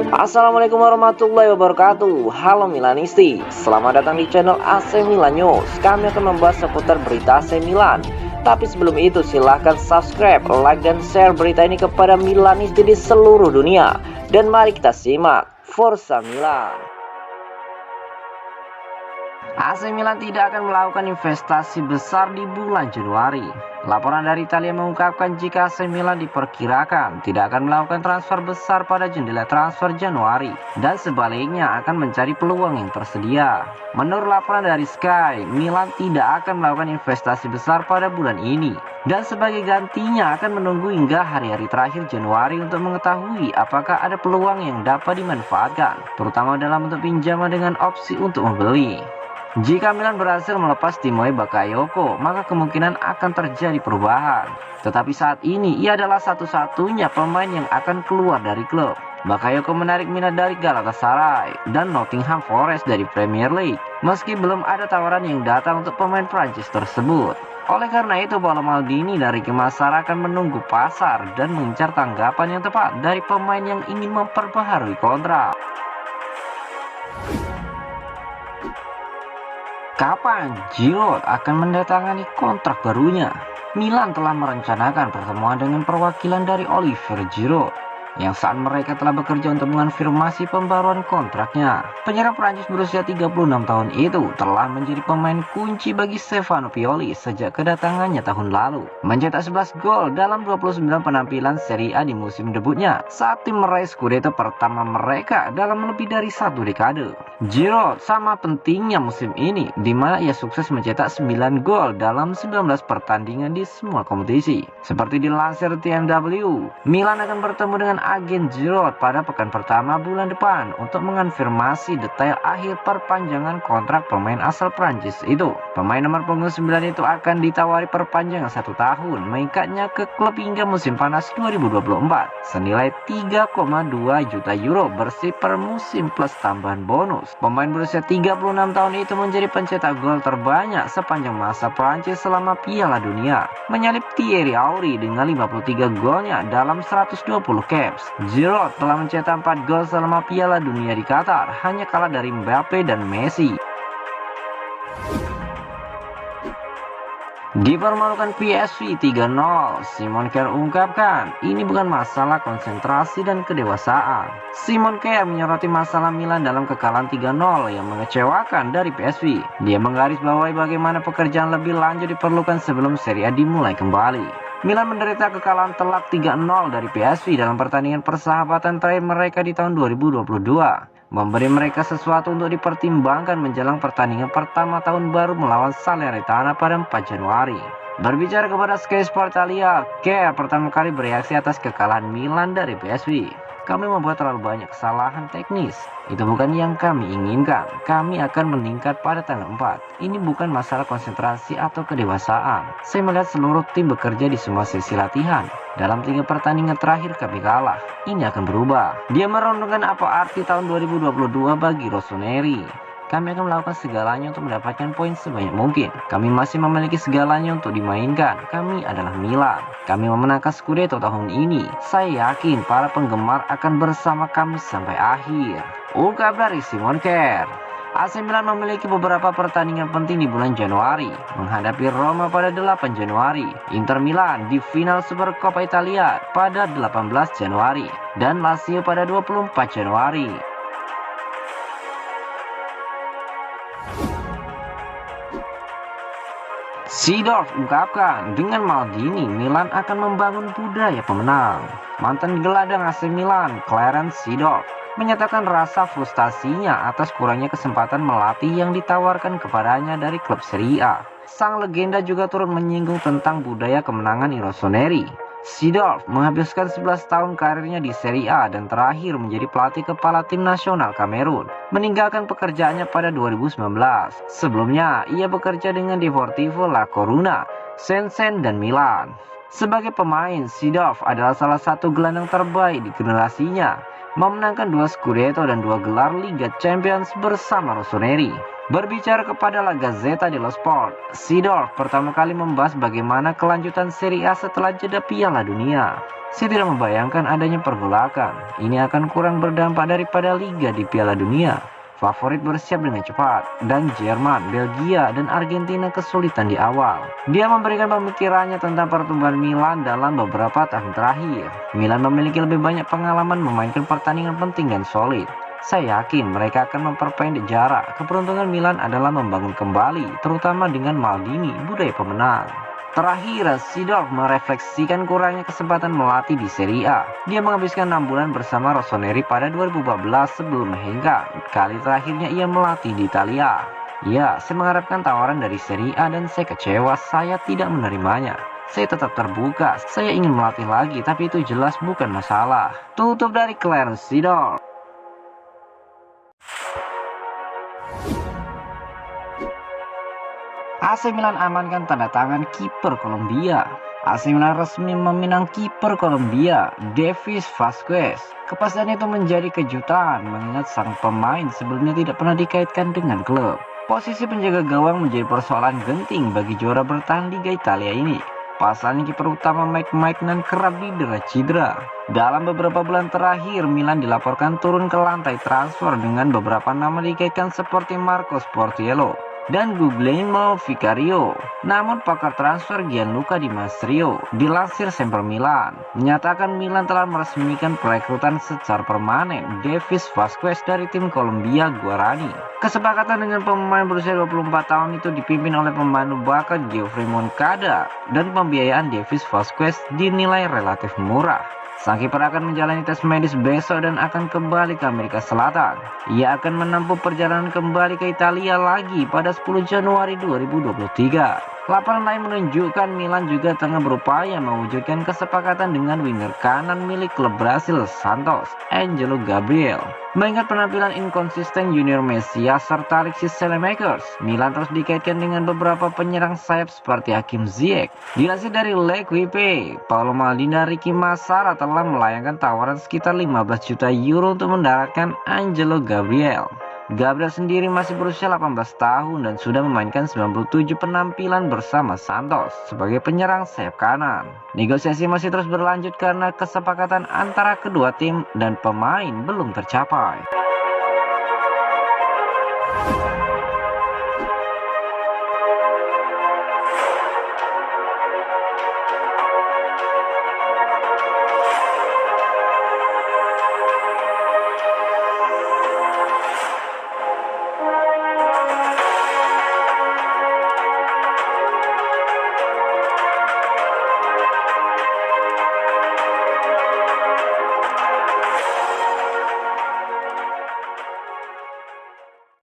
Assalamualaikum warahmatullahi wabarakatuh. Halo Milanisti, selamat datang di channel AC Milan News. Kami akan membahas seputar berita AC Milan. Tapi sebelum itu silahkan subscribe, like, dan share berita ini kepada Milanisti di seluruh dunia. Dan mari kita simak Forza Milan. AC Milan tidak akan melakukan investasi besar di bulan Januari. Laporan dari Italia mengungkapkan jika AC Milan diperkirakan tidak akan melakukan transfer besar pada jendela transfer Januari dan sebaliknya akan mencari peluang yang tersedia. Menurut laporan dari Sky, Milan tidak akan melakukan investasi besar pada bulan ini dan sebagai gantinya akan menunggu hingga hari-hari terakhir Januari untuk mengetahui apakah ada peluang yang dapat dimanfaatkan, terutama dalam bentuk pinjaman dengan opsi untuk membeli. Jika Milan berhasil melepas Timoe Bakayoko, maka kemungkinan akan terjadi perubahan. Tetapi saat ini ia adalah satu-satunya pemain yang akan keluar dari klub. Bakayoko menarik minat dari Galatasaray dan Nottingham Forest dari Premier League, meski belum ada tawaran yang datang untuk pemain Prancis tersebut. Oleh karena itu, Paolo Maldini dari Kimasar akan menunggu pasar dan mengincar tanggapan yang tepat dari pemain yang ingin memperbaharui kontrak. Kapan Giroud akan mendatangani kontrak barunya? Milan telah merencanakan pertemuan dengan perwakilan dari Olivier Giroud yang saat mereka telah bekerja untuk mengonfirmasi pembaruan kontraknya. Penyerang Prancis berusia 36 tahun itu telah menjadi pemain kunci bagi Stefano Pioli sejak kedatangannya tahun lalu. Mencetak 11 gol dalam 29 penampilan Serie A di musim debutnya saat tim meraih Scudetto pertama mereka dalam lebih dari satu dekade. Giroud sama pentingnya musim ini, di mana ia sukses mencetak 9 gol dalam 19 pertandingan di semua kompetisi. Seperti dilansir TMW, Milan akan bertemu dengan agen Giroud pada pekan pertama bulan depan untuk mengonfirmasi detail akhir perpanjangan kontrak pemain asal Prancis itu. Pemain nomor punggung 9 itu akan ditawari perpanjangan 1 tahun, mengikatnya ke klub hingga musim panas 2024 senilai 3,2 juta euro bersih per musim plus tambahan bonus. Pemain berusia 36 tahun itu menjadi pencetak gol terbanyak sepanjang masa Prancis selama Piala Dunia, menyalip Thierry Henry dengan 53 golnya dalam 120 caps. Giroud telah mencetak 4 gol selama Piala Dunia di Qatar, hanya kalah dari Mbappe dan Messi. Dipermalukan PSV 3-0, Simon Kjær ungkapkan, ini bukan masalah konsentrasi dan kedewasaan. Simon Kjær menyoroti masalah Milan dalam kekalahan 3-0 yang mengecewakan dari PSV. Dia menggarisbawahi bagaimana pekerjaan lebih lanjut diperlukan sebelum Serie A dimulai kembali. Milan menderita kekalahan telak 3-0 dari PSV dalam pertandingan persahabatan terakhir mereka di tahun 2022. Memberi mereka sesuatu untuk dipertimbangkan menjelang pertandingan pertama tahun baru melawan Salernitana pada 4 Januari. Berbicara kepada Sky Sport Italia, Kjær pertama kali bereaksi atas kekalahan Milan dari PSV. Kami membuat terlalu banyak kesalahan teknis. Itu bukan yang kami inginkan. Kami akan meningkat pada tanggal 4. Ini bukan masalah konsentrasi atau kedewasaan. Saya melihat seluruh tim bekerja di semua sesi latihan. Dalam 3 pertandingan terakhir kami kalah. Ini akan berubah. Dia merenungkan apa arti tahun 2022 bagi Rossoneri. Kami akan melakukan segalanya untuk mendapatkan poin sebanyak mungkin. Kami masih memiliki segalanya untuk dimainkan. Kami adalah Milan. Kami memenangkan Scudetto tahun ini. Saya yakin para penggemar akan bersama kami sampai akhir. Ungkap dari Simon Kjær. AC Milan memiliki beberapa pertandingan penting di bulan Januari, menghadapi Roma pada 8 Januari, Inter Milan di final Supercoppa Italia pada 18 Januari, dan Lazio pada 24 Januari. Seedorf ungkapkan, dengan Maldini, Milan akan membangun budaya pemenang. Mantan gelandang AC Milan, Clarence Seedorf, menyatakan rasa frustasinya atas kurangnya kesempatan melatih yang ditawarkan kepadanya dari klub Serie A. Sang legenda juga turut menyinggung tentang budaya kemenangan Rossoneri. Seedorf menghabiskan 11 tahun karirnya di Serie A dan terakhir menjadi pelatih kepala tim nasional Kamerun, meninggalkan pekerjaannya pada 2019. Sebelumnya, ia bekerja dengan Deportivo La Coruna, Shenzhen, dan Milan. Sebagai pemain, Seedorf adalah salah satu gelandang terbaik di generasinya, memenangkan 2 Scudetto dan 2 gelar Liga Champions bersama Rossoneri. Berbicara kepada La Gazzetta dello Sport, Seedorf pertama kali membahas bagaimana kelanjutan Serie A setelah jeda Piala Dunia. Saya tidak membayangkan adanya pergolakan. Ini akan kurang berdampak daripada liga di Piala Dunia. Favorit bersiap dengan cepat, dan Jerman, Belgia, dan Argentina kesulitan di awal. Dia memberikan pemikirannya tentang pertumbuhan Milan dalam beberapa tahun terakhir. Milan memiliki lebih banyak pengalaman memainkan pertandingan penting dan solid. Saya yakin mereka akan memperpendek jarak. Keberuntungan Milan adalah membangun kembali, terutama dengan Maldini, budaya pemenang. Terakhir, Seedorf merefleksikan kurangnya kesempatan melatih di Serie A. Dia menghabiskan 6 bulan bersama Rossoneri pada 2014 sebelum menghengkang. Kali terakhirnya ia melatih di Italia. Ya, saya mengharapkan tawaran dari Serie A dan saya kecewa saya tidak menerimanya. Saya tetap terbuka, saya ingin melatih lagi, tapi itu jelas bukan masalah. Tutup dari Clarence Seedorf. AC Milan amankan tanda tangan kiper Kolombia. AC Milan resmi meminang kiper Kolombia, Davis Vazquez. Kepastian itu menjadi kejutan mengingat sang pemain sebelumnya tidak pernah dikaitkan dengan klub. Posisi penjaga gawang menjadi persoalan genting bagi juara bertahan Liga Italia ini. Pasalnya kiper utama Mike Maignan kerap didera cedera. Dalam beberapa bulan terakhir, Milan dilaporkan turun ke lantai transfer dengan beberapa nama dikaitkan seperti Marcos Portiello dan Guglielmo Vicario. Namun pakar transfer Gianluca Di Marzio dilansir Sempre Milan menyatakan Milan telah meresmikan perekrutan secara permanen Davis Vazquez dari tim Colombia Guarani. Kesepakatan dengan pemain berusia 24 tahun itu dipimpin oleh pembantu bakat Geoffrey Moncada dan pembiayaan Davis Vazquez dinilai relatif murah. Sang kiper akan menjalani tes medis besok dan akan kembali ke Amerika Selatan. Ia akan menempuh perjalanan kembali ke Italia lagi pada 10 Januari 2023. Laporan lain menunjukkan Milan juga tengah berupaya mewujudkan kesepakatan dengan winger kanan milik klub Brasil Santos, Angelo Gabriel. Mengingat penampilan inkonsisten Junior Mesias serta Alexis Saelemaekers, Milan terus dikaitkan dengan beberapa penyerang sayap seperti Hakim Ziyech. Dilansir dari L'Equipe, Paolo Maldini dan Ricky Massara telah melayangkan tawaran sekitar 15 juta euro untuk mendaratkan Angelo Gabriel. Gabriel sendiri masih berusia 18 tahun dan sudah memainkan 97 penampilan bersama Santos sebagai penyerang sayap kanan. Negosiasi masih terus berlanjut karena kesepakatan antara kedua tim dan pemain belum tercapai.